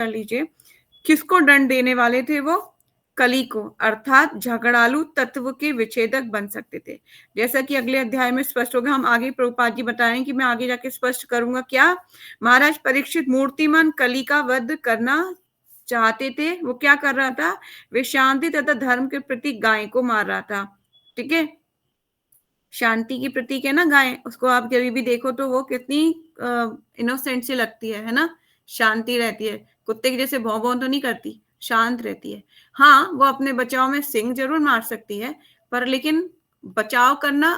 कर लीजिए, किसको दंड देने वाले थे वो? कली को, अर्थात झगड़ालू तत्व के विच्छेदक बन सकते थे। जैसा कि अगले अध्याय में स्पष्ट होगा, हम आगे प्रभुपाद जी बता रहे हैं कि मैं आगे जाके स्पष्ट करूंगा क्या। महाराज परीक्षित मूर्तिमान कली का वध करना चाहते थे। वो क्या कर रहा था? वे शांति तथा धर्म के प्रति गाय को मार रहा था। ठीक है, शांति की प्रतीक है ना गाय, उसको आप कभी भी देखो तो वो कितनी इनोसेंट सी लगती है ना, शांति रहती है, कुत्ते की जैसे भौं भौं तो नहीं करती, शांत रहती है। हाँ, वो अपने बचाव में सिंह जरूर मार सकती है, पर लेकिन बचाव करना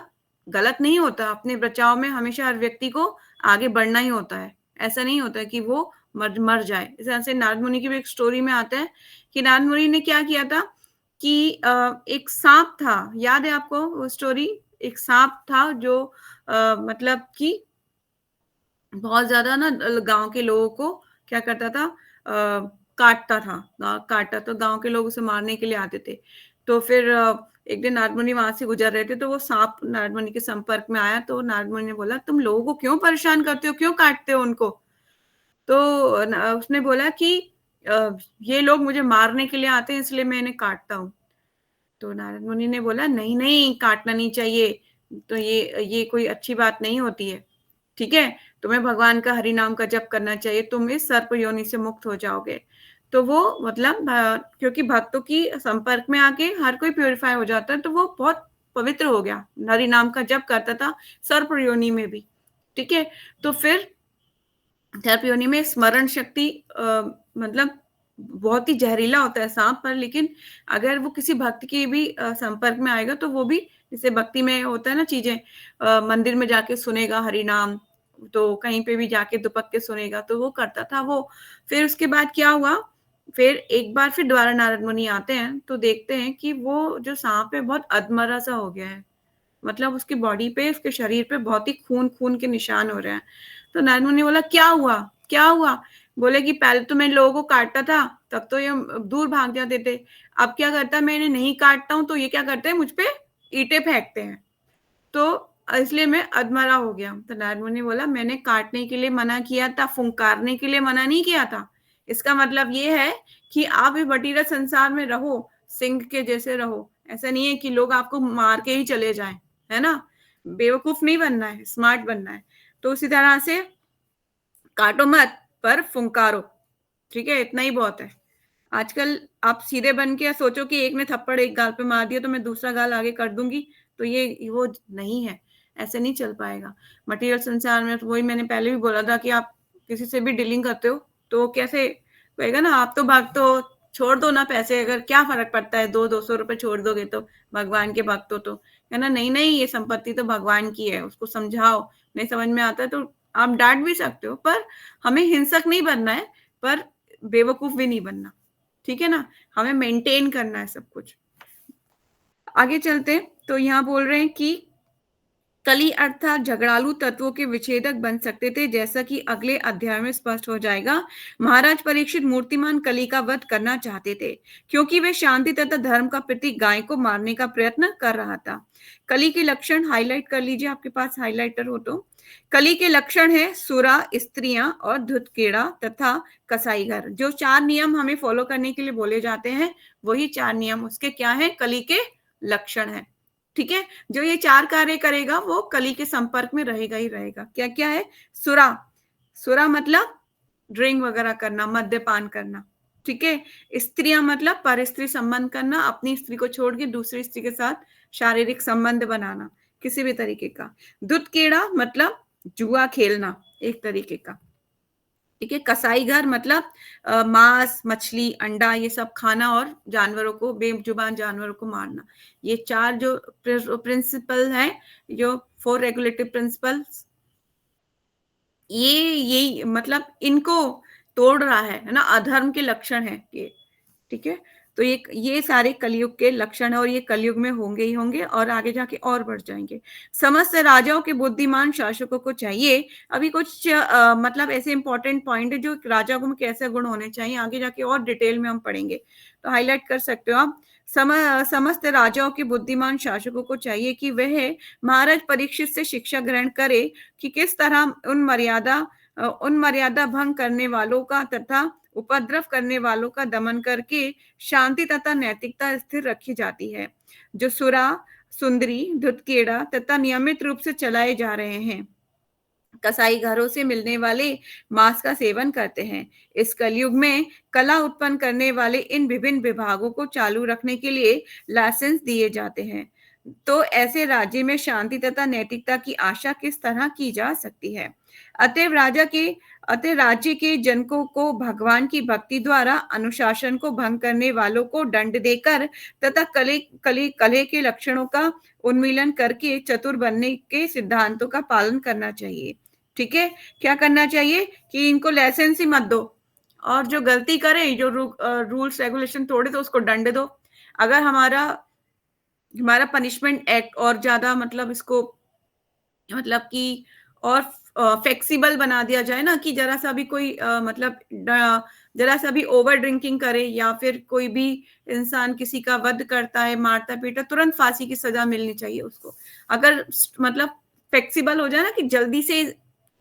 गलत नहीं होता। अपने बचाव में हमेशा हर व्यक्ति को आगे बढ़ना ही होता है, ऐसा नहीं होता कि वो मर जाए। इस तरह से नारद मुनि की भी एक स्टोरी में आता है कि नारद मुनि ने क्या किया था कि एक सांप था, याद है आपको वो स्टोरी? एक सांप था जो मतलब कि बहुत ज्यादा ना गांव के लोगों को क्या करता था, काटता था, काटता तो गांव के लोग उसे मारने के लिए आते थे। तो फिर एक दिन नारद मुनि वहां से गुजर रहे थे, तो वो सांप नारद मुनि के संपर्क में आया। तो नारद मुनि ने बोला, तुम लोगों को क्यों परेशान करते हो, क्यों काटते हो उनको? तो उसने बोला कि ये लोग मुझे मारने के लिए आते हैं, इसलिए मैं इन्हें काटता हूँ। तो नारद मुनि ने बोला, नहीं नहीं, काटना नहीं चाहिए, तो ये कोई अच्छी बात नहीं होती है। ठीक है, तुम्हें भगवान का हरि नाम का जप करना चाहिए, तुम इस सर्प योनि से मुक्त हो जाओगे। तो वो मतलब क्योंकि भक्तों की संपर्क में आके हर कोई प्योरीफाई हो जाता है, तो वो बहुत पवित्र हो गया, हरि नाम का जप करता था सर्प योनि में भी। ठीक है, तो फिर सर्प योनि में स्मरण शक्ति मतलब बहुत ही जहरीला होता है सांप, पर लेकिन अगर वो किसी भक्त की भी संपर्क में आएगा तो वो भी, जैसे भक्ति में होता है ना चीजें, मंदिर में जाके सुनेगा हरि नाम, तो कहीं पे भी जाके दुपक के सुनेगा, तो वो करता था वो। फिर उसके बाद क्या हुआ, फिर एक बार फिर दोबारा नारद मुनि आते हैं, तो देखते हैं कि वो जो सांप है बहुत अधमरा सा हो गया है, मतलब उसकी बॉडी पे, उसके शरीर पे बहुत ही खून खून के निशान हो रहे हैं। तो नारद मुनि ने बोला, क्या हुआ, क्या हुआ? बोले कि पहले तो मैं लोगों को काटता था, तब तो ये दूर भाग जाते थे, अब क्या करता है, मैं इन्हें नहीं काटता हूँ तो ये क्या करते हैं, मुझ पे ईंटें फेंकते हैं, तो इसलिए मैं अधमरा हो गया। तो नारद मुनि ने बोला, मैंने काटने के लिए मना किया था, फुंकारने के लिए मना नहीं किया था। इसका मतलब ये है कि आप इस बटीरा संसार में रहो, सिंह के जैसे रहो, ऐसा नहीं है कि लोग आपको मार के ही चले जाएं, है ना। बेवकूफ नहीं बनना है, स्मार्ट बनना है। तो उसी तरह से काटो मत, पर फुंकारो। ठीक है, इतना ही बहुत है। आजकल आप सीधे बन के सोचो कि एक ने थप्पड़ एक गाल पे मार दिया तो मैं दूसरा गाल आगे कर दूंगी, तो ये वो नहीं है, ऐसे नहीं चल पाएगा मटेरियल संसार में। तो वही मैंने पहले भी बोला था कि आप किसी से भी डीलिंग करते हो तो कैसे कहेगा ना, आप तो भक्त हो, छोड़ दो ना पैसे, अगर क्या फर्क पड़ता है, 200-200 रुपए छोड़ दोगे तो, भगवान के भक्त हो तो। है ना, नहीं नहीं, ये संपत्ति तो भगवान की है, उसको समझाओ, नहीं समझ में आता है तो आप डांट भी सकते हो, पर हमें हिंसक नहीं बनना है, पर बेवकूफ भी नहीं बनना। ठीक है ना, हमें मेंटेन करना है सब कुछ। आगे चलते, तो यहाँ बोल रहे हैं कि कली अर्थात झगड़ालू तत्वों के विच्छेदक बन सकते थे, जैसा कि अगले अध्याय में स्पष्ट हो जाएगा। महाराज परीक्षित मूर्तिमान कली का वध करना चाहते थे, क्योंकि वे शांति तथा धर्म का प्रतीक गाय को मारने का प्रयत्न कर रहा था। कली के लक्षण हाईलाइट कर लीजिए, आपके पास हाईलाइटर हो तो। कली के लक्षण है सुरा, स्त्रियां और धुतकेड़ा तथा कसाई घर। जो 4 नियम हमें फॉलो करने के लिए बोले जाते हैं, वही 4 नियम उसके क्या है, कली के लक्षण है। ठीक है, जो ये 4 कार्य करेगा वो कली के संपर्क में रहेगा ही रहेगा। क्या क्या है? सुरा, सुरा मतलब ड्रिंक वगैरह करना, मद्यपान करना। ठीक है, स्त्रियां मतलब पर स्त्री संबंध करना, अपनी स्त्री को छोड़ के दूसरी स्त्री के साथ शारीरिक संबंध बनाना किसी भी तरीके का। दुत्केड़ा मतलब जुआ खेलना एक तरीके का। ठीक है, कसाई घर मतलब मांस, मछली, अंडा ये सब खाना और जानवरों को, बेजुबान जानवरों को मारना। ये 4 जो प्रिंसिपल हैं, जो 4 रेगुलेटिव प्रिंसिपल्स, ये यही मतलब इनको तोड़ रहा है ना, अधर्म के लक्षण है ये। ठीक है, तो ये सारे कलयुग के लक्षण है, और ये कलयुग में होंगे ही होंगे, और आगे जाके और बढ़ जाएंगे। समस्त राजाओं के बुद्धिमान शासकों को चाहिए, अभी कुछ मतलब ऐसे इंपॉर्टेंट पॉइंट है जो राजा को में कैसे गुण होने चाहिए, आगे जाके और डिटेल में हम पढ़ेंगे, तो हाईलाइट कर सकते हो आप। समस्त राजाओं के बुद्धिमान शासकों को चाहिए कि वह महाराज परीक्षित से शिक्षा ग्रहण करे कि किस तरह उन मर्यादा भंग करने वालों का तथा उपद्रव करने वालों का दमन करके शांति तथा नैतिकता स्थिर रखी जाती है, जो सुरा, सुंदरी, धुतकेड़ा तथा नियमित रूप से चलाए जा रहे हैं। कसाई घरों से मिलने वाले मांस का सेवन करते हैं। इस कलयुग में कला उत्पन्न करने वाले इन विभिन्न विभागों को चालू रखने के लिए लाइसेंस दिए जाते हैं। तो ऐसे राज्य में शांति तथा नैतिकता की आशा किस तरह की जा सकती है? अतएव राजा के अतः राज्य के जनकों को भगवान की भक्ति द्वारा अनुशासन को भंग करने वालों को दंड देकर तथा कले कले कले के लक्षणों का उन्मूलन करके चतुर बनने के सिद्धांतों का पालन करना चाहिए। ठीक है, क्या करना चाहिए कि इनको लाइसेंस ही मत दो, और जो गलती करे, जो रूल्स रेगुलेशन तोड़े तो उसको दंड दो। अगर हमारा हमारा पनिशमेंट एक्ट और ज्यादा मतलब इसको मतलब कि और फ्लेक्सिबल बना दिया जाए ना, कि जरा सा भी कोई मतलब जरा सा भी ओवर ड्रिंकिंग करे या फिर कोई भी इंसान किसी का वध करता है, मारता पीटा, तुरंत फांसी की सजा मिलनी चाहिए उसको। अगर मतलब फ्लेक्सिबल हो जाए ना, कि जल्दी से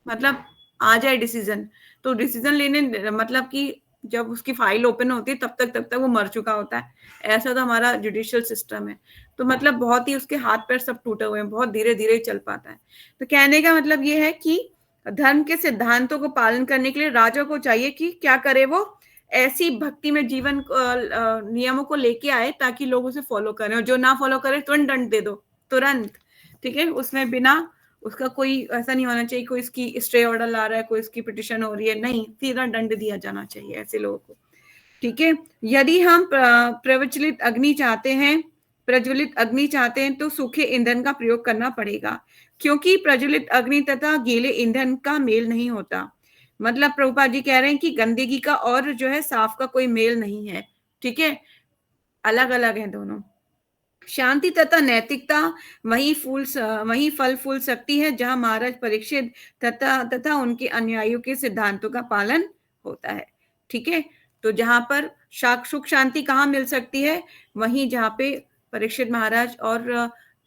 मतलब आ जाए डिसीजन, तो डिसीजन लेने मतलब कि जब उसकी फाइल ओपन होती है तब तक वो मर चुका होता है। ऐसा तो हमारा जुडिशियल सिस्टम है। तो मतलब बहुत ही उसके हाथ पैर सब टूटे हुए हैं, बहुत धीरे धीरे चल पाता है। तो कहने का मतलब ये है कि धर्म के सिद्धांतों को पालन करने के लिए राजा को चाहिए कि क्या करे, वो ऐसी भक्ति में जीवन नियमों को लेके आए ताकि लोग उसे फॉलो करें, और जो ना फॉलो करे तुरंत दंड दे दो, तुरंत। ठीक है, उसमें बिना उसका कोई ऐसा नहीं होना चाहिए कोई इसकी स्टे ऑर्डर ला रहा है, कोई इसकी पिटिशन हो रही है, नहीं, सीधा दंड दिया जाना चाहिए ऐसे लोगों को। ठीक है, यदि हम प्रज्वलित अग्नि चाहते हैं तो सूखे ईंधन का प्रयोग करना पड़ेगा, क्योंकि प्रज्वलित अग्नि तथा गीले ईंधन का मेल नहीं होता। मतलब प्रभुपाद जी कह रहे हैं कि गंदगी का और जो है साफ का कोई मेल नहीं है। ठीक है, अलग अलग है दोनों। शांति तथा नैतिकता वही फल फूल सकती है जहां महाराज परीक्षित तथा उनके अनुयायियों के सिद्धांतों का पालन होता है। ठीक है, तो जहां पर सुख शांति कहाँ मिल सकती है? वहीं जहाँ पे परीक्षित महाराज और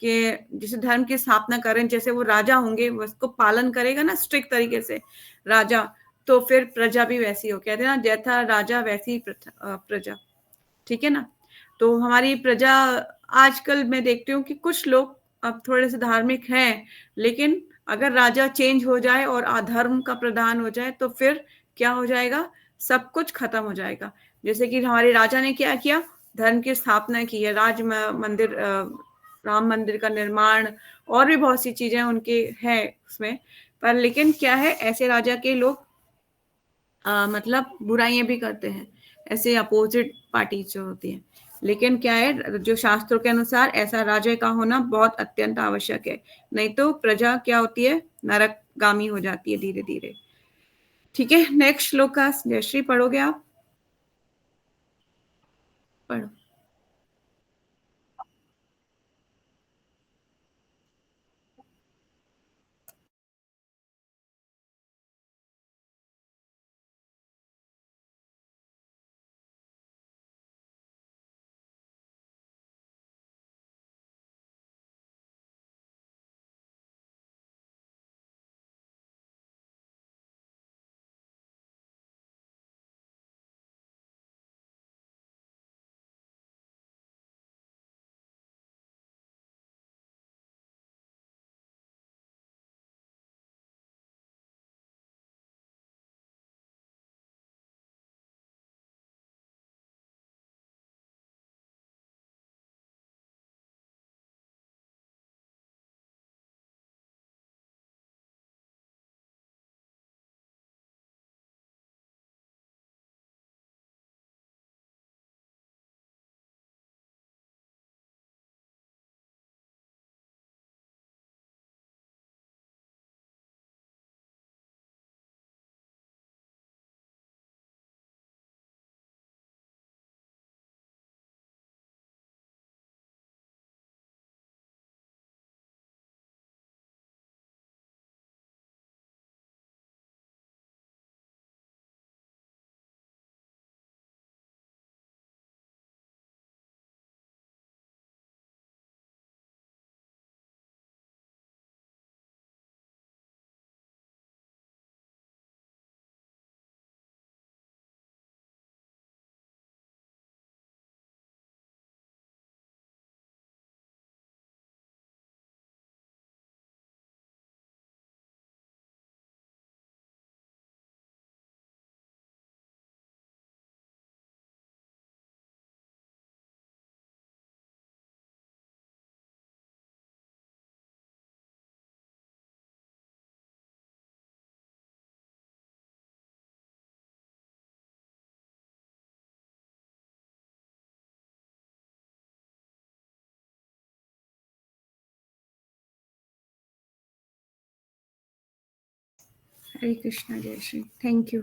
के जिस धर्म की स्थापना करें, जैसे वो राजा होंगे, उसको पालन करेगा ना स्ट्रिक्ट तरीके से राजा, तो फिर प्रजा भी वैसी हो, कहते हैं ना, जैसा राजा वैसी प्रजा। ठीक है ना। तो हमारी प्रजा आजकल मैं देखती हूँ कि कुछ लोग अब थोड़े से धार्मिक हैं, लेकिन अगर राजा चेंज हो जाए और अधर्म का प्रधान हो जाए तो फिर क्या हो जाएगा? सब कुछ खत्म हो जाएगा। जैसे कि हमारे राजा ने क्या किया? धर्म की स्थापना की है, मंदिर, राम मंदिर का निर्माण, और भी बहुत सी चीजें उनके हैं उसमें। पर लेकिन क्या है, ऐसे राजा के लोग मतलब बुराइयां भी करते हैं, ऐसे अपोजिट पार्टी जो होती है। लेकिन क्या है, जो शास्त्रों के अनुसार ऐसा राजा का होना बहुत अत्यंत आवश्यक है, नहीं तो प्रजा क्या होती है? नरकगामी हो जाती है धीरे धीरे। ठीक है, नेक्स्ट श्लोक का जयश्री पढ़ोगे आप? पढ़ो। हरे कृष्णा, जय श्री, थैंक यू।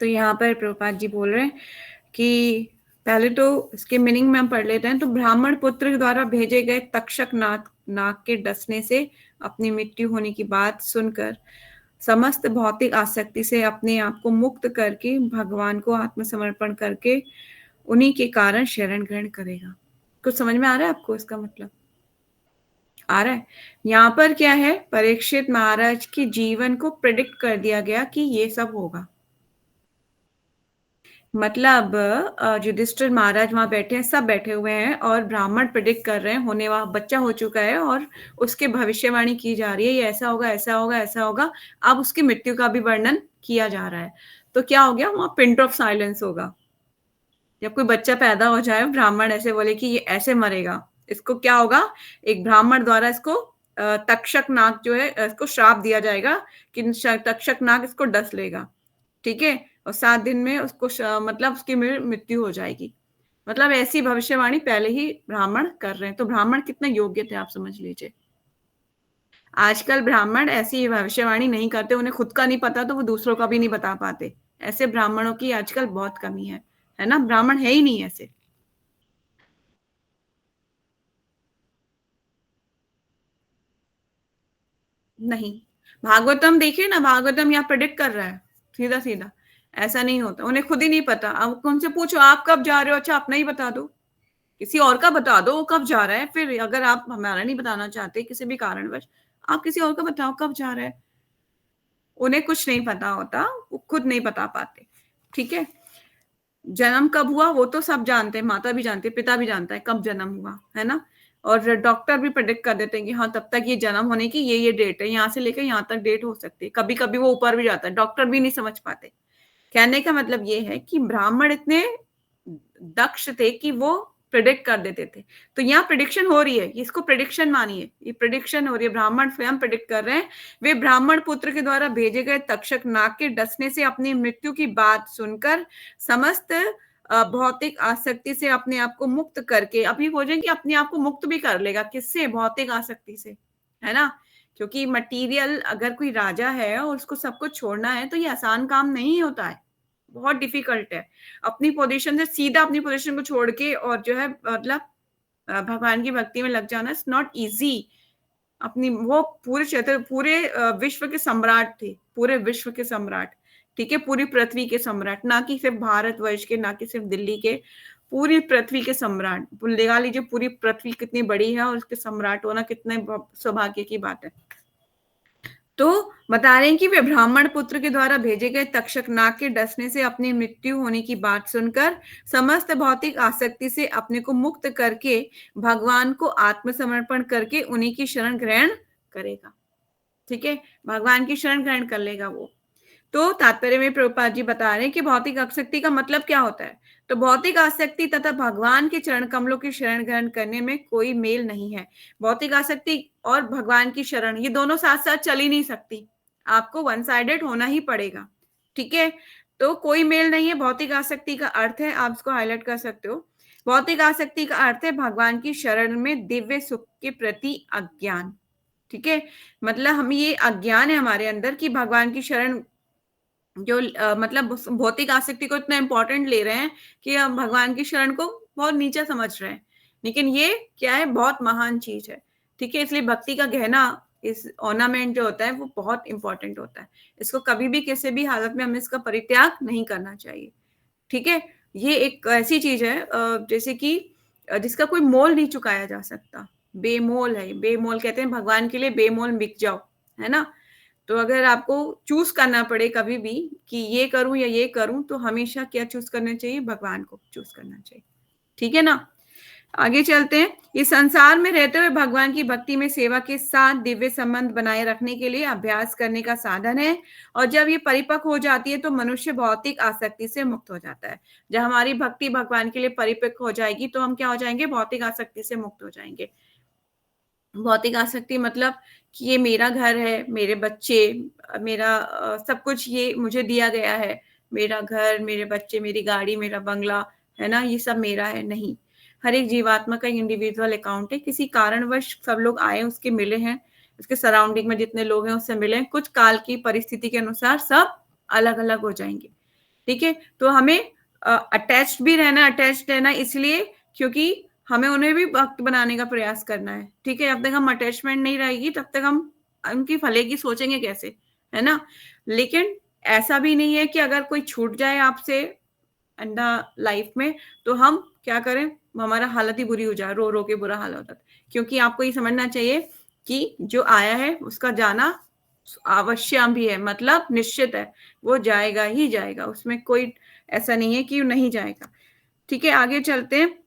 तो यहाँ पर प्रभुपाद जी बोल रहे हैं कि पहले तो इसके मीनिंग में हम पढ़ लेते हैं। तो ब्राह्मण पुत्र द्वारा भेजे गए तक्षक नाग के डसने से अपनी मृत्यु होने की बात सुनकर समस्त भौतिक आसक्ति से अपने आप को मुक्त करके भगवान को आत्मसमर्पण करके उन्हीं के कारण शरण ग्रहण करेगा। कुछ समझ में आ रहा है आपको इसका मतलब? आ रहा है? यहाँ पर क्या है, परीक्षित महाराज के जीवन को प्रेडिक्ट कर दिया गया कि ये सब होगा। मतलब युधिष्ठिर महाराज वहां बैठे हैं, सब बैठे हुए हैं और ब्राह्मण प्रेडिक्ट कर रहे हैं, होने वाला बच्चा हो चुका है और उसके भविष्यवाणी की जा रही है, ये ऐसा होगा, ऐसा होगा, ऐसा होगा। अब उसकी मृत्यु का भी वर्णन किया जा रहा है। तो क्या हो गया, वहां पिन ऑफ साइलेंस होगा। जब कोई बच्चा पैदा हो जाए, ब्राह्मण ऐसे बोले कि ये ऐसे मरेगा, इसको क्या होगा, एक ब्राह्मण द्वारा इसको तक्षक नाग जो है इसको श्राप दिया जाएगा कि तक्षक नाग इसको डस लेगा, ठीक है, और 7 दिन में उसको मतलब उसकी मृत्यु हो जाएगी। मतलब ऐसी भविष्यवाणी पहले ही ब्राह्मण कर रहे हैं। तो ब्राह्मण कितना योग्य थे आप समझ लीजिए। आजकल ब्राह्मण ऐसी भविष्यवाणी नहीं करते, उन्हें खुद का नहीं पता तो वो दूसरों का भी नहीं बता पाते। ऐसे ब्राह्मणों की आजकल बहुत कमी है ना? ब्राह्मण है ही नहीं ऐसे। नहीं, भागवतम देखिए ना, भागवतम यहाँ प्रेडिक्ट कर रहा है सीधा सीधा। ऐसा नहीं होता, उन्हें खुद ही नहीं पता। अब उनसे पूछो आप कब जा रहे हो, अच्छा अपना ही बता दो, किसी और का बता दो वो कब जा रहा है। फिर अगर आप हमारा नहीं बताना चाहते किसी भी कारणवश, आप किसी और का बताओ कब जा रहा है। उन्हें कुछ नहीं पता होता, वो खुद नहीं बता पाते, ठीक है। जन्म कब हुआ वो तो सब जानते हैं, माता भी जानती है, पिता भी जानता है कब जन्म हुआ, है ना। और डॉक्टर भी प्रेडिक्ट कर देते हैं कि हाँ तब तक ये जन्म होने की ये डेट है, यहाँ से लेकर यहाँ तक डेट हो सकती है। कभी कभी वो ऊपर भी जाता है, डॉक्टर भी नहीं समझ पाते। कहने का मतलब ये है कि ब्राह्मण इतने दक्ष थे कि वो प्रिडिक्ट कर देते थे। तो यहाँ प्रिडिक्शन हो रही है, इसको प्रिडिक्शन मानिए, ये प्रिडिक्शन हो रही है, ब्राह्मण स्वयं प्रिडिक्ट कर रहे हैं। वे ब्राह्मण पुत्र के द्वारा भेजे गए तक्षक नाग के डसने से अपनी मृत्यु की बात सुनकर समस्त भौतिक आसक्ति से अपने आप को मुक्त करके, अभी बोलेंगे अपने आप को मुक्त भी कर लेगा, किससे, भौतिक आसक्ति से, है ना। क्योंकि मटेरियल, अगर कोई राजा है और उसको सब कुछ छोड़ना है तो ये आसान काम नहीं होता है, बहुत डिफिकल्ट है। अपनी पोजीशन से सीधा अपनी पोजीशन को छोड़ के और जो है मतलब भगवान की भक्ति में लग जाना इट्स नॉट इजी। अपनी वो पूरे क्षेत्र, पूरे विश्व के सम्राट थे, पूरे विश्व के सम्राट, ठीक है, पूरी पृथ्वी के सम्राट, ना कि सिर्फ भारतवर्ष के, ना कि सिर्फ दिल्ली के, पूरी पृथ्वी के सम्राट। लगा लीजिए पूरी पृथ्वी कितनी बड़ी है और उसके सम्राट होना कितने सौभाग्य की बात है। तो बता रहे हैं कि वे ब्राह्मण पुत्र के द्वारा भेजे गए तक्षक नाग के डसने से अपनी मृत्यु होने की बात सुनकर समस्त भौतिक आसक्ति से अपने को मुक्त करके भगवान को आत्मसमर्पण करके उन्हीं की शरण ग्रहण करेगा, ठीक है, भगवान की शरण ग्रहण कर लेगा वो। तो तात्पर्य में प्रभुपाद जी बता रहे हैं कि भौतिक आसक्ति का मतलब क्या होता है। तो भौतिक आसक्ति तथा भगवान के चरण कमलों की शरण ग्रहण करने में कोई मेल नहीं है। भौतिक आसक्ति और भगवान की शरण, ये दोनों साथ साथ चल ही नहीं सकती, आपको वन साइडेड होना ही पड़ेगा, ठीक है। तो कोई मेल नहीं है। भौतिक आसक्ति का अर्थ है, आप इसको हाईलाइट कर सकते हो, भौतिक आसक्ति का अर्थ है भगवान की शरण में दिव्य सुख के प्रति अज्ञान, ठीक है। मतलब हम ये अज्ञान है हमारे अंदर कि भगवान की शरण जो मतलब भौतिक आसक्ति को इतना इंपॉर्टेंट ले रहे हैं कि हम भगवान की शरण को बहुत नीचा समझ रहे हैं। लेकिन ये क्या है, बहुत महान चीज है, ठीक है। इसलिए भक्ति का गहना, इस ऑर्नामेंट जो होता है वो बहुत इंपॉर्टेंट होता है। इसको कभी भी किसी भी हालत में हमें इसका परित्याग नहीं करना चाहिए, ठीक है। ये एक ऐसी चीज है जैसे कि जिसका कोई मोल नहीं चुकाया जा सकता, बेमोल है। बेमोल कहते हैं भगवान के लिए बेमोल बिक जाओ, है ना। तो अगर आपको चूज करना पड़े कभी भी कि ये करूं या ये करूं, तो हमेशा क्या चूज करना चाहिए, भगवान को चूज करना चाहिए, ठीक है ना। आगे चलते हैं। ये संसार में रहते हुए भगवान की भक्ति में सेवा के साथ दिव्य संबंध बनाए रखने के लिए अभ्यास करने का साधन है। और जब ये परिपक्व हो जाती है तो मनुष्य भौतिक आसक्ति से मुक्त हो जाता है। जब हमारी भक्ति भगवान के लिए परिपक्व हो जाएगी तो हम क्या हो जाएंगे, भौतिक आसक्ति से मुक्त हो जाएंगे। भौतिक आसक्ति मतलब कि ये मेरा घर है, मेरे बच्चे, मेरा सब कुछ ये मुझे दिया गया है, मेरा घर, मेरे बच्चे, मेरी गाड़ी, मेरा बंगला, है ना, ये सब मेरा है, नहीं। हर एक जीवात्मा का इंडिविजुअल अकाउंट है, किसी कारणवश सब लोग आए, उसके मिले हैं, उसके सराउंडिंग में जितने लोग हैं उससे मिलें, कुछ काल की परिस्थिति के अनुसार सब अलग-अलग हो जाएँगे। ठीक है? तो हमें अटैच्ड भी रहना है, अटैच्ड रहना इसलिए क्योंकि हमें उन्हें भी भक्त बनाने का प्रयास करना है। ठीक है? जब तक हम अटैचमेंट नहीं रहेगी तब तक हम उनकी भले की सोचेंगे कैसे, है ना? लेकिन ऐसा भी नहीं है कि अगर कोई छूट जाए आपसे इन द लाइफ में तो हम क्या करें, हमारा हालत ही बुरी हो जाए, रो-रो के बुरा हाल होता है। क्योंकि आपको ये समझना चाहिए कि जो आया है उसका जाना अवश्यम भी है, मतलब निश्चित है, वो जाएगा ही जाएगा, उसमें कोई ऐसा नहीं है कि नहीं जाएगा। ठीक है, आगे चलते हैं।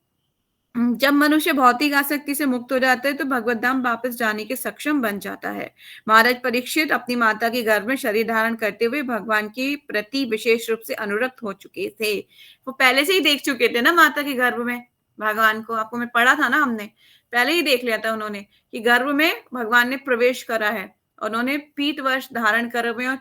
जब मनुष्य भौतिक आसक्ति से मुक्त हो जाता है तो भगवत धाम वापस जाने के सक्षम बन जाता है। महाराज परीक्षित अपनी माता के गर्भ में शरीर धारण करते हुए भगवान के प्रति विशेष रूप से अनुरक्त हो चुके थे। वो पहले से ही देख चुके थे ना माता के गर्भ में भगवान को, आपको में पढ़ा था ना हमने, पहले ही देख लिया था उन्होंने कि गर्भ में भगवान ने प्रवेश करा है। उन्होंने पीत वस्त्र धारण करे हुए और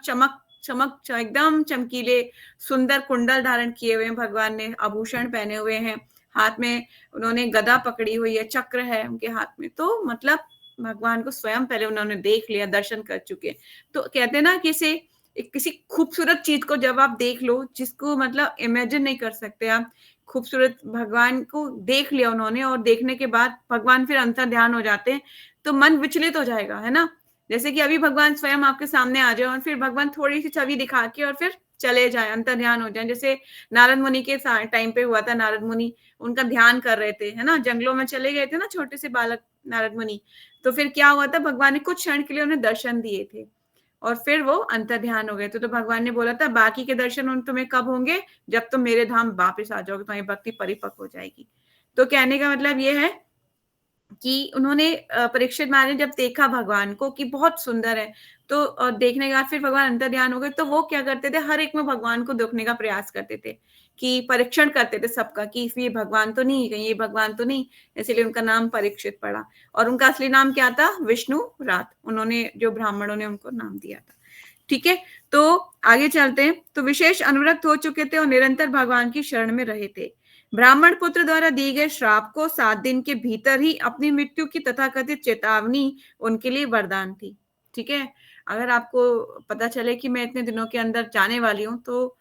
एकदम चमकीले सुंदर कुंडल धारण किए हुए हैं, भगवान ने आभूषण पहने हुए हैं, हाथ में उन्होंने गदा पकड़ी हुई है, चक्र है उनके हाथ में। तो मतलब भगवान को स्वयं पहले उन्होंने देख लिया, दर्शन कर चुके। तो कहते हैं ना किसी खूबसूरत चीज को जब आप देख लो, जिसको मतलब इमेजिन नहीं कर सकते आप, खूबसूरत भगवान को देख लिया उन्होंने और देखने के बाद भगवान फिर अंतर ध्यान हो जाते हैं, तो मन विचलित हो जाएगा, है ना? जैसे कि अभी भगवान स्वयं आपके सामने आ जाए और फिर भगवान थोड़ी सी छवि दिखा के और फिर चले जाए, अंतर ध्यान हो जाए। जैसे नारद मुनि के टाइम पे हुआ था, नारद मुनि उनका ध्यान कर रहे थे, है ना? जंगलों में चले गए थे ना छोटे से बालक नारद मुनि। तो फिर क्या हुआ था, भगवान ने कुछ क्षण के लिए उन्हें दर्शन दिए थे और फिर वो अंतर ध्यान हो गए थे। तो भगवान ने बोला था बाकी के दर्शन उन तुम्हें कब होंगे, जब तुम मेरे धाम वापस आ जाओगे, तुम्हारी भक्ति परिपक्व हो जाएगी। तो कहने का मतलब ये है कि उन्होंने परीक्षित महाराज ने जब देखा भगवान को कि बहुत सुंदर है, तो देखने के बाद फिर भगवान अंतर्ध्यान हो गए, तो वो क्या करते थे, हर एक में भगवान को देखने का प्रयास करते थे, कि परीक्षण करते थे सबका कि ये भगवान तो नहीं, कहीं ये भगवान तो नहीं, इसीलिए उनका नाम परीक्षित पड़ा। और उनका असली नाम क्या था, विष्णु रात, उन्होंने जो ब्राह्मणों ने उनको नाम दिया था। ठीक है, तो आगे चलते हैं। तो विशेष अनुरक्त हो चुके थे और निरंतर भगवान की शरण में रहे थे। ब्राह्मण पुत्र द्वारा दिए गए श्राप को 7 दिन के भीतर ही अपनी मृत्यु की तथाकथित चेतावनी उनके लिए वरदान थी। ठीक है, अगर आपको पता चले कि मैं इतने दिनों के अंदर जाने वाली हूँ, तो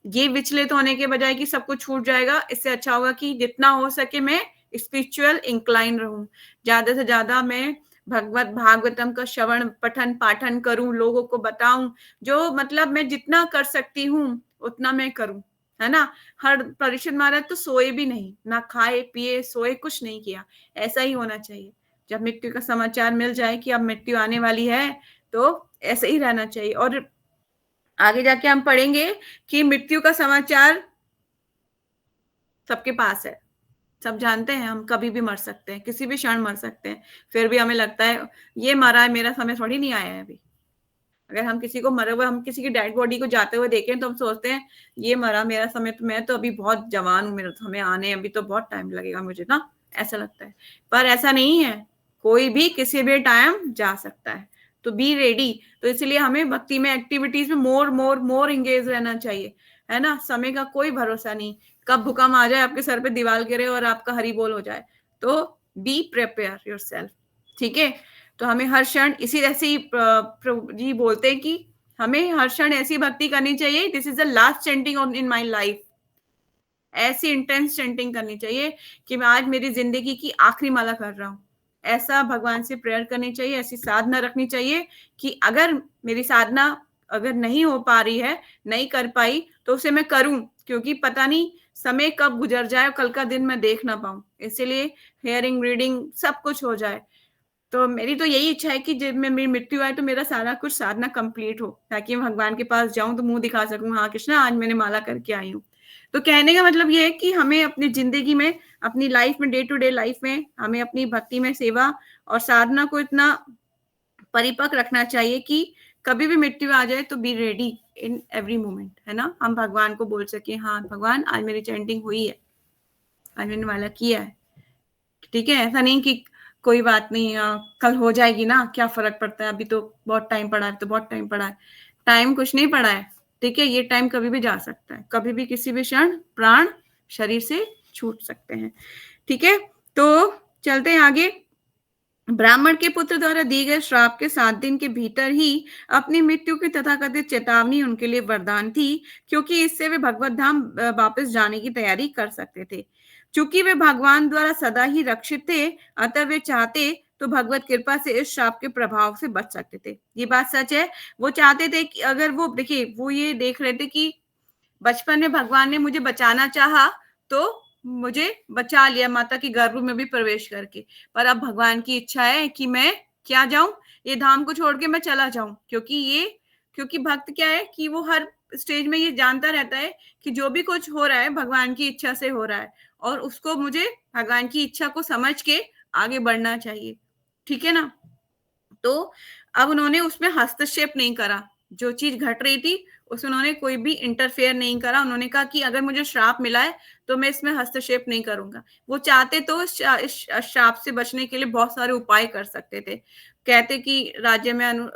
ये विचलित होने के बजाय कि सब कुछ छूट जाएगा, इससे अच्छा होगा कि जितना हो सके मैं स्पिरिचुअल इंक्लाइन रहूं, ज्यादा से ज्यादा मैं भगवत भागवतम का श्रवण पठन पाठन करूं, लोगों को बताऊं, जो मतलब मैं जितना कर सकती हूँ उतना मैं करूं, है ना? हर परीक्षित महाराज तो सोए भी नहीं, ना खाए पिए सोए, कुछ नहीं किया। ऐसा ही होना चाहिए। जब मृत्यु का समाचार मिल जाए कि अब मृत्यु आने वाली है, तो ऐसे ही रहना चाहिए। और आगे जाके हम पढ़ेंगे कि मृत्यु का समाचार सबके पास है, सब जानते हैं हम कभी भी मर सकते हैं, किसी भी क्षण मर सकते हैं। फिर भी हमें लगता है ये मरा है, मेरा समय थोड़ी नहीं आया है अभी। अगर हम किसी को मरे हुए, हम किसी की डेड बॉडी को जाते हुए देखें तो हम सोचते हैं ये मरा, मेरा समय तो, मैं तो अभी बहुत जवान हूँ, मेरा समय आने अभी तो बहुत टाइम लगेगा मुझे ना, ऐसा लगता है। पर ऐसा नहीं है, कोई भी किसी भी टाइम जा सकता है। तो बी रेडी। तो इसलिए हमें भक्ति में एक्टिविटीज में मोर मोर मोर एंगेज रहना चाहिए, है ना? समय का कोई भरोसा नहीं, कब भूकंप आ जाए, आपके सर पे दीवार गिरे और आपका हरि बोल हो जाए। तो बी प्रिपेयर योरसेल्फ। ठीक है, तो हमें हर क्षण इसी ऐसे ही जी बोलते हैं कि हमें हर क्षण ऐसी भक्ति करनी चाहिए, this is the last chanting in my life. ऐसी इंटेंस चैंटिंग करनी चाहिए कि मैं आज मेरी जिंदगी की आखिरी माला कर रहा हूँ। ऐसा भगवान से प्रेयर करनी चाहिए, ऐसी साधना रखनी चाहिए कि अगर मेरी साधना अगर नहीं हो पा रही है, नहीं कर पाई, तो उसे मैं करूं, क्योंकि पता नहीं समय कब गुजर जाए और कल का दिन मैं देख ना पाऊं। इसीलिए हेयरिंग रीडिंग सब कुछ हो जाए। तो मेरी तो यही इच्छा है कि जब मैं मेरी मृत्यु आए तो मेरा सारा कुछ साधना कंप्लीट हो, ताकि मैं भगवान के पास जाऊं तो मुंह दिखा सकूं, हाँ कृष्णा आज मैंने माला करके आई हूँ। तो कहने का मतलब ये है कि हमें अपनी जिंदगी में, अपनी लाइफ में, डे टू डे लाइफ में हमें अपनी भक्ति में सेवा और साधना को इतना परिपक्व रखना चाहिए कि कभी भी मृत्यु आ जाए तो be ready in every moment, है ना? हम भगवान को बोल सके हाँ भगवान आज मेरी चैंटिंग हुई है, आज मैंने माला किया है। ठीक है, ऐसा नहीं कि कोई बात नहीं, कल हो जाएगी ना, क्या फर्क पड़ता है, अभी तो बहुत टाइम पड़ा है, तो बहुत टाइम पड़ा है। टाइम कुछ नहीं पड़ा है। ठीक है, ये टाइम कभी भी जा सकता है, कभी भी किसी भी क्षण प्राण शरीर से छूट सकते हैं। ठीक है, तो चलते हैं आगे। ब्राह्मण के पुत्र द्वारा दिए गए श्राप के 7 दिन के भीतर ही अपनी मृत्यु की तथाकथित चेतावनी उनके लिए वरदान थी, क्योंकि इससे वे भगवत धाम वापस जाने की तैयारी कर सकते थे। चूंकि वे भगवान द्वारा सदा ही रक्षित थे, अतः वे चाहते तो भगवत कृपा से इस श्राप के प्रभाव से बच सकते थे। ये बात सच है। वो चाहते थे कि अगर वो देखिए, वो ये देख रहे थे कि बचपन में भगवान ने मुझे बचाना चाहा, तो मुझे बचा लिया माता के गर्भ में भी प्रवेश करके। पर अब भगवान की इच्छा है कि मैं क्या जाऊं, ये धाम को छोड़ के मैं चला जाऊं, क्योंकि भक्त क्या है कि वो हर स्टेज में ये जानता रहता है कि जो भी कुछ हो रहा है भगवान की इच्छा से हो रहा है, और उसको मुझे भगवान की इच्छा को समझ के आगे बढ़ना चाहिए। ठीक है ना? तो अब उन्होंने उसमें हस्तक्षेप नहीं करा। जो चीज घट रही थी उसमें उन्होंने कोई भी इंटरफेयर नहीं करा। उन्होंने कहा कि अगर मुझे श्राप मिला है तो मैं इसमें हस्तक्षेप नहीं करूंगा। वो चाहते तो इस श्राप से बचने के लिए बहुत सारे उपाय कर सकते थे। कहते कि राज्य में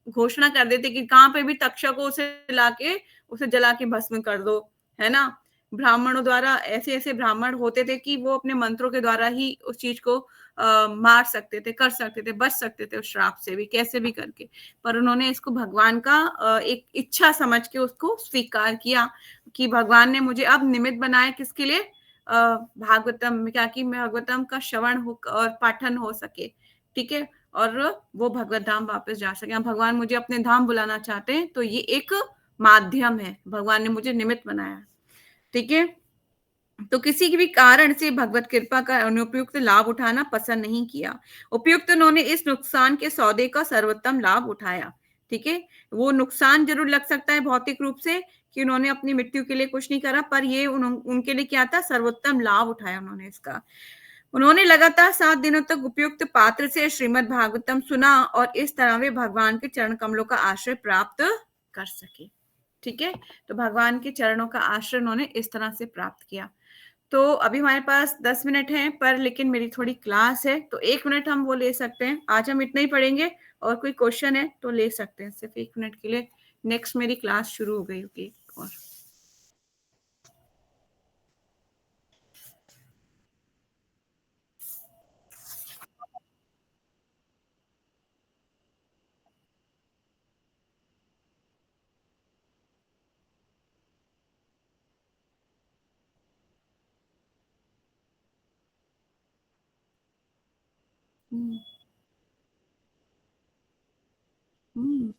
घोषणा कर देते कि कहाँ पे भी तक्षक को उसे जला के भस्म कर दो, है ना? ब्राह्मणों द्वारा ऐसे ऐसे ब्राह्मण होते थे कि वो अपने मंत्रों के द्वारा ही उस चीज को मार सकते थे, कर सकते थे, बच सकते थे उस श्राप से भी, कैसे भी करके। पर उन्होंने इसको भगवान का एक इच्छा समझ के उसको स्वीकार किया कि भगवान ने मुझे अब निमित्त बनाया किसके लिए? भागवतम में, क्या कि भागवतम का श्रवण हो और पाठन हो सके। ठीक है? और वो भगवत धाम वापस जा सके। भगवान मुझे अपने धाम बुलाना चाहते हैं, तो ये एक माध्यम है, भगवान ने मुझे निमित्त बनाया। ठीक है? तो किसी भी कारण से भगवत कृपा का अनुपयुक्त लाभ उठाना पसंद नहीं किया। उपयुक्त उन्होंने इस नुकसान के सौदे का सर्वोत्तम लाभ उठाया। ठीक है? वो नुकसान जरूर लग सकता है भौतिक रूप से कि उन्होंने अपनी मृत्यु के लिए कुछ नहीं करा, पर ये उनके लिए क्या था? सर्वोत्तम लाभ उठाया उन्होंने इसका। उन्होंने लगातार 7 दिनों तक उपयुक्त पात्र से श्रीमद् भागवतम सुना, और इस तरह वे भगवान के चरण कमलों का आश्रय प्राप्त कर सके। ठीक है? तो भगवान के चरणों का आश्रय उन्होंने इस तरह से प्राप्त किया। तो अभी हमारे पास 10 मिनट हैं, पर लेकिन मेरी थोड़ी क्लास है, तो 1 मिनट हम वो ले सकते हैं। आज हम इतना ही पढ़ेंगे, और कोई क्वेश्चन है तो ले सकते हैं सिर्फ 1 मिनट के लिए। नेक्स्ट मेरी क्लास शुरू हो गई होगी। और हम्म, हम्म,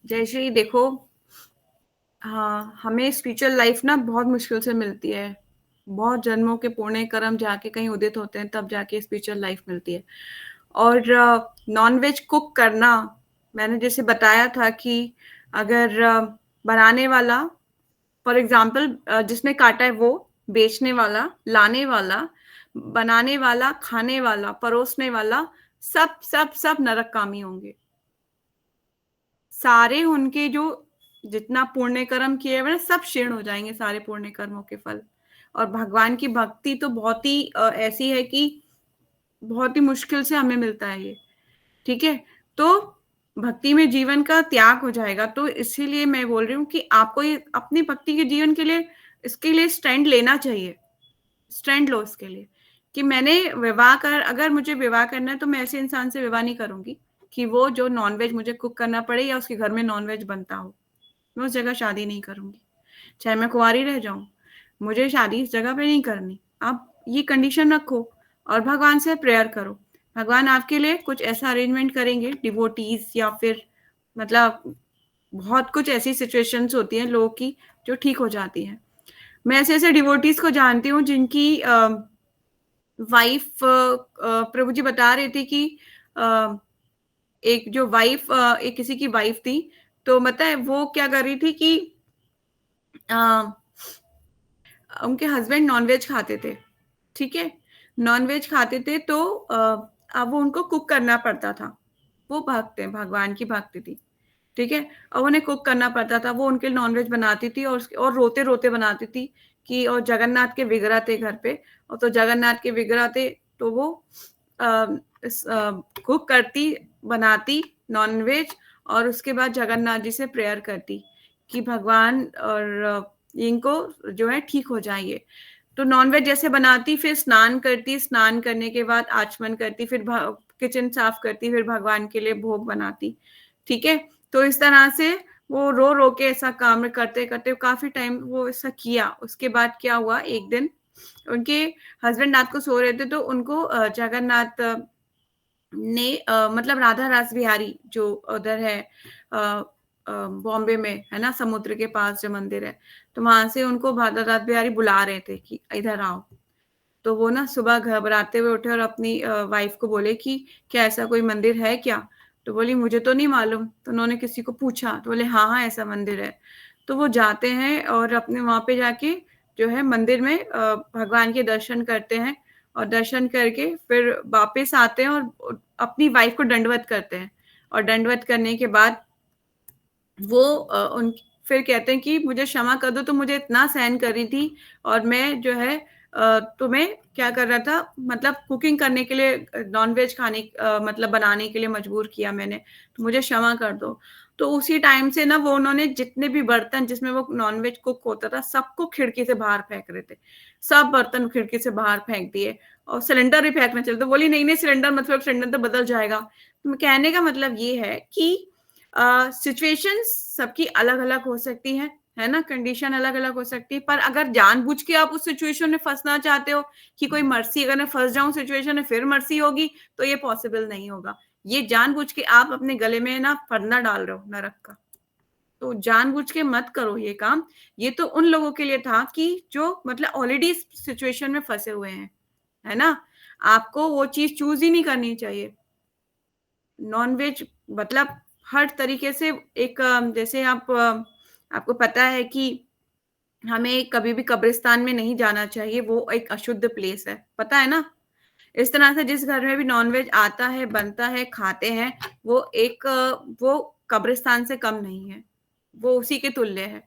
जैसे ही देखो, हाँ, हमें स्पिरिचुअल लाइफ ना बहुत मुश्किल से मिलती है। बहुत जन्मों के पुण्य कर्म जाके कहीं उदित होते हैं, तब जाके स्पिरिचुअल लाइफ मिलती है। और नॉनवेज कुक करना, मैंने जैसे बताया था कि अगर बनाने वाला, फॉर एग्जाम्पल जिसने काटा है वो, बेचने वाला, लाने वाला, बनाने वाला, खाने वाला, परोसने वाला, सब सब सब नरककामी होंगे। सारे उनके जो जितना पुण्य कर्म किए हुए ना, सब क्षीण हो जाएंगे, सारे पुण्य कर्मों के फल। और भगवान की भक्ति तो बहुत ही ऐसी है कि बहुत ही मुश्किल से हमें मिलता है ये। ठीक है? तो भक्ति में जीवन का त्याग हो जाएगा। तो इसीलिए मैं बोल रही हूँ कि आपको ये अपनी भक्ति के जीवन के लिए, इसके लिए स्टैंड लेना चाहिए। स्टैंड लो इसके लिए कि मैंने विवाह कर, अगर मुझे विवाह करना है तो मैं ऐसे इंसान से विवाह नहीं करूंगी कि वो जो नॉनवेज मुझे कुक करना पड़े या उसके घर में नॉनवेज बनता हो। मैं उस जगह शादी नहीं करूंगी, चाहे मैं कुंवारी रह जाऊं, मुझे शादी इस जगह पे नहीं करनी। आप ये कंडीशन रखो और भगवान से प्रेयर करो, भगवान आपके लिए कुछ ऐसा अरेंजमेंट करेंगे, डिवोटीज या फिर मतलब बहुत कुछ ऐसी सिचुएशंस होती हैं लोगों की जो ठीक हो जाती हैं। मैं ऐसे ऐसे डिवोटीज को जानती हूँ जिनकी वाइफ, प्रभु जी बता रहे थे कि अ, एक जो वाइफ, एक किसी की वाइफ थी, तो मतलब वो क्या कर रही थी कि अ, उनके हस्बैंड नॉनवेज खाते थे, ठीक है, नॉनवेज खाते थे, तो अब वो उनको कुक करना पड़ता था। वो भक्त है, भगवान की भक्ति थी, ठीक है, और उन्हें कुक करना पड़ता था। वो उनके लिए नॉनवेज बनाती थी और रोते रोते बनाती थी कि, और जगन्नाथ के विग्रह थे घर पे, और तो जगन्नाथ के विग्रह थे, तो वो कुक करती, बनाती नॉनवेज, और उसके बाद जगन्नाथ जी से प्रेयर करती कि भगवान और इनको जो है ठीक हो जाइए। तो नॉनवेज जैसे बनाती, फिर स्नान करती, स्नान करने के बाद आचमन करती, फिर किचन साफ करती, फिर भगवान के लिए भोग बनाती, ठीक है। तो इस तरह से वो रो रो के ऐसा काम करते करते काफी टाइम वो ऐसा किया। उसके बाद क्या हुआ, एक दिन उनके हस्बैंड रात को सो रहे थे, तो उनको जगन्नाथ ने मतलब राधा रास बिहारी जो उधर है बॉम्बे में, है ना, समुद्र के पास जो मंदिर है, तो वहां से उनको राधा रास बिहारी बुला रहे थे कि इधर आओ। तो वो ना सुबह घबराते हुए उठे और अपनी वाइफ को बोले कि क्या ऐसा कोई मंदिर है क्या। तो बोली मुझे तो नहीं मालूम। तो उन्होंने किसी को पूछा, तो बोले हाँ हाँ ऐसा मंदिर है। तो वो जाते हैं और अपने वहां पे जाके जो है मंदिर में भगवान के दर्शन करते हैं, और दर्शन करके फिर वापस आते हैं और अपनी वाइफ को दंडवत करते हैं। और दंडवत करने के बाद वो उन फिर कहते हैं कि मुझे क्षमा कर दो, तो मुझे इतना सहन कर रही थी, और मैं जो है तुम्हें क्या कर रहा था, मतलब कुकिंग करने के लिए, नॉनवेज खाने मतलब बनाने के लिए मजबूर किया मैंने, तो मुझे क्षमा कर दो। तो उसी टाइम से ना वो उन्होंने जितने भी बर्तन जिसमें वो नॉनवेज कुक होता था सबको खिड़की से बाहर फेंक रहे थे, सब बर्तन खिड़की से बाहर फेंक दिए, और सिलेंडर भी फेंकना चलते। तो बोली नहीं नहीं सिलेंडर मतलब सिलेंडर तो बदल जाएगा। तो कहने का मतलब ये है कि सिचुएशंस सबकी अलग अलग हो सकती है ना, कंडीशन अलग अलग हो सकती है, पर अगर जानबूझ के आप उस सिचुएशन में फंसना चाहते हो कि कोई मर्सी, अगर मैं फंस जाऊं सिचुएशन में फिर मर्सी होगी, तो ये पॉसिबल नहीं होगा। ये जानबूझ के आप अपने गले में ना फंदा डाल रहे हो नरक का, तो जानबूझ के मत करो ये काम। ये तो उन लोगों के लिए था कि जो मतलब ऑलरेडी इस सिचुएशन में फंसे हुए हैं, है ना। आपको वो चीज चूज ही नहीं करनी चाहिए। नॉनवेज मतलब हर तरीके से एक जैसे आप आपको पता है कि हमें कभी भी कब्रिस्तान में नहीं जाना चाहिए, वो एक अशुद्ध प्लेस है, पता है ना। इस तरह से जिस घर में भी नॉनवेज आता है, बनता है, खाते हैं, वो एक वो कब्रिस्तान से कम नहीं है, वो उसी के तुल्य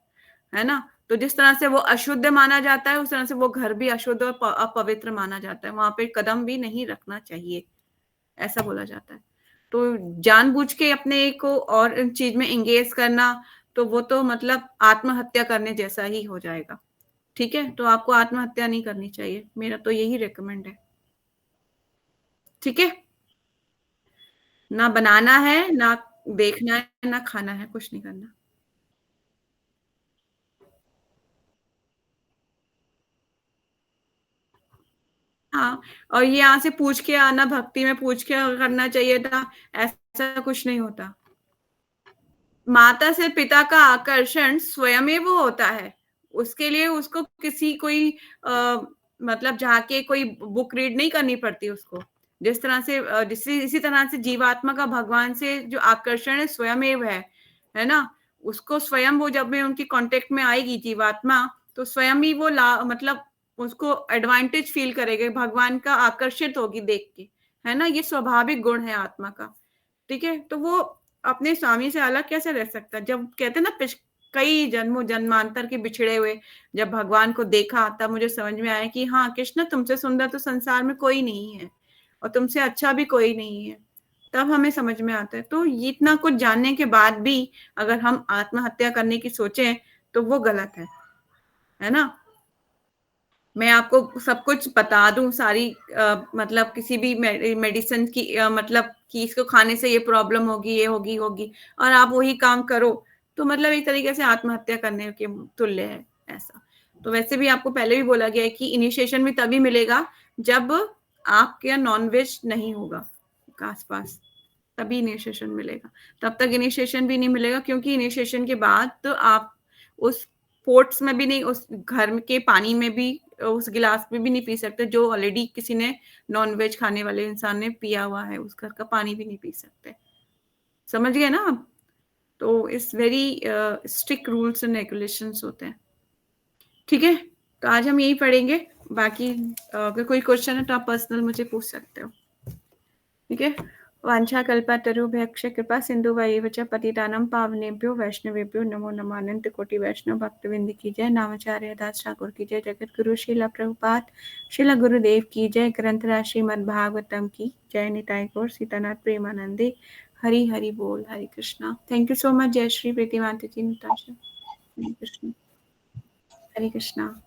है ना। तो जिस तरह से वो अशुद्ध माना जाता है, उस तरह से वो घर भी अशुद्ध और अपवित्र माना जाता है, वहां पे कदम भी नहीं रखना चाहिए, ऐसा बोला जाता है। तो जानबूझ के अपने को और इन चीज में एंगेज करना, तो वो तो मतलब आत्महत्या करने जैसा ही हो जाएगा, ठीक है। तो आपको आत्महत्या नहीं करनी चाहिए, मेरा तो यही रेकमेंड है, ठीक है। ना बनाना है, ना देखना है, ना खाना है, कुछ नहीं करना। हाँ, और ये यहाँ से पूछ के आना, भक्ति में पूछ के करना चाहिए था, ऐसा कुछ नहीं होता। माता से पिता का आकर्षण स्वयमेव होता है। उसके लिए उसको किसी कोई मतलब जाके कोई बुक रीड नहीं करनी पड़ती उसको। जिस तरह से इसी तरह से जीवात्मा का भगवान से जो आकर्षण है स्वयमेव है ना। उसको स्वयं वो जब में उनकी कांटेक्ट में आएगी जीवात्मा, तो स्वयं ही वो मतलब उसको एडवांटेज फील करेगा, भगवान का आकर्षित होगी देख के, है ना। ये स्वाभाविक गुण है आत्मा का, ठीक है। तो वो अपने स्वामी से अलग कैसे रह सकता है। जब कहते हैं ना कई जन्मों जन्मांतर के बिछड़े हुए, जब भगवान को देखा तब मुझे समझ में आया कि हाँ कृष्ण, तुमसे सुंदर तो संसार में कोई नहीं है, और तुमसे अच्छा भी कोई नहीं है। तब हमें समझ में आता है। तो ये इतना कुछ जानने के बाद भी अगर हम आत्महत्या करने की सोचें, तो वो गलत है ना? मैं आपको सब कुछ बता दूँ सारी मतलब किसी भी मेडिसिन की मतलब कि इसको खाने से ये प्रॉब्लम होगी, ये होगी और आप वही काम करो, तो मतलब एक तरीके से आत्महत्या करने के तुल्य है ऐसा। तो वैसे भी आपको पहले भी बोला गया है कि इनिशिएशन भी तभी मिलेगा जब आपके यहाँ नॉन-वेज नहीं होगा आस-पास, तभी इनिशिएशन मिलेगा। तब तक इनिशिएशन भी नहीं मिलेगा क्योंकि इनिशिएशन के बाद तो आप उस पोट्स में भी नहीं, उस घर के पानी में भी, उस गिलास में भी नहीं पी सकते जो ऑलरेडी किसी ने नॉन-वेज खाने वाले इंसान ने पिया हुआ है, उस घर का पानी भी नहीं पी सकते। समझ गए ना आप? तो it's very strict rules and regulations होते हैं। ठीक है? तो आज हम यही पढ़ेंगे, बाकी अगर कोई क्वेश्चन है तो आप पर्सनल मुझे पूछ सकते हो। ठीक है? वाञ्छाकल्पतरुभ्यश्च कृपा सिन्धुभैव च पतितानां पावनेभ्यो वैष्णवेभ्यो नमो नमः। अनंत कोटि वैष्णव भक्तवृंद की जय। नामाचार्य दास ठाकुर की जय। जगत गुरु श्रील प्रभुपाद श्रील गुरुदेव की जय। ग्रंथराज श्रीमद् भागवतम की जय। निताय गौर सीतानाथ प्रेमानंदे। हरि हरि बोल। Hare Krishna. Thank you so much. जय श्री प्रीति माता जी। निताशा। हरे कृष्णा। हरे कृष्णा।